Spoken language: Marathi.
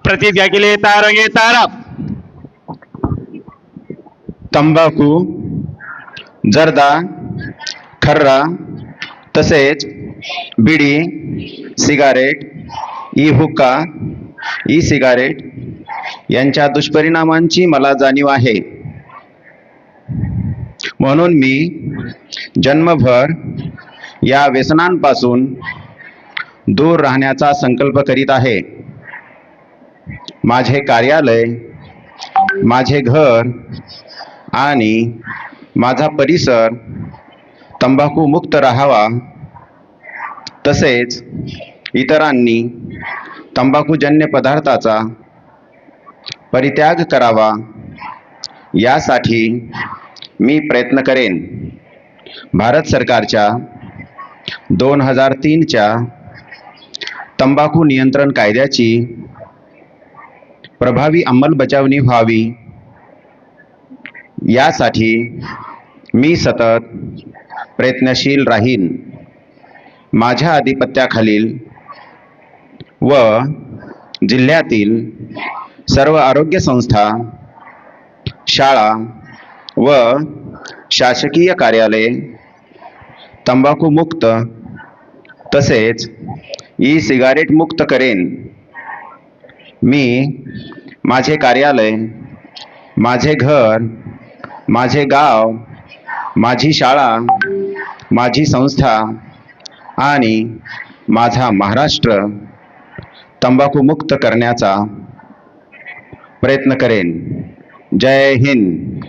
प्रतिज्ञा केली तारंगे तारा। तंबाखू, जर्दा, खर्रा तसेच बिडी, सिगारेट, ई हुक्का, ई सिगारेट यांच्या दुष्परिणामांची मला जाणीव आहे। म्हणून मी जन्मभर या व्यसनांपासून दूर राहण्याचा संकल्प करीत आहे। माझे कार्यालय, माझे घर आणि माझा परिसर तंबाखू मुक्त राहावा, तसेच इतरांनी तंबाखूजन्य पदार्थाचा परित्याग करावा यासाठी मी प्रयत्न करेन। भारत सरकारच्या 2003च्या तंबाखू नियंत्रण कायद्याची प्रभावी अंमलबजावणी व्हावी यासाठी मी सतत प्रयत्नशील राहीन। माझ्या आधिपत्याखालील व जिल्ह्यातील सर्व आरोग्य संस्था, शाळा व शासकीय कार्यालये तंबाखू मुक्त तसेच ई सिगारेट मुक्त करेन। मी माझे कार्यालय, माझे घर, माझे गाव, माझी शाळा, माझी संस्था आणि माझा महाराष्ट्र तंबाखू मुक्त करण्याचा प्रयत्न करेन। जय हिंद।